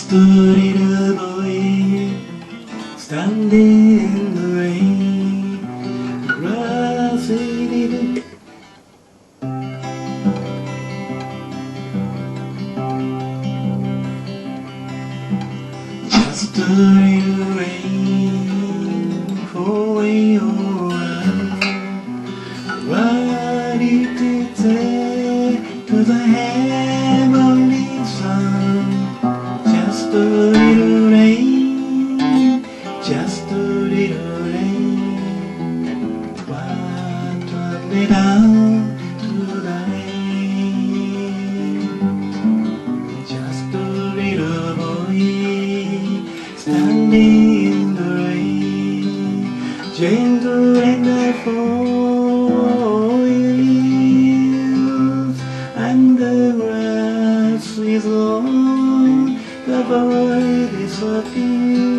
Just a little boy standing in the rain. The grass faded. Just a little rain for away over. What did it say to the heavenly sun? Just a little rain, just a little rain. What turned it down to the rain? Just a little boy standing in the rain, gentle and the falling leaves, and the grass is long. The boy disappeared.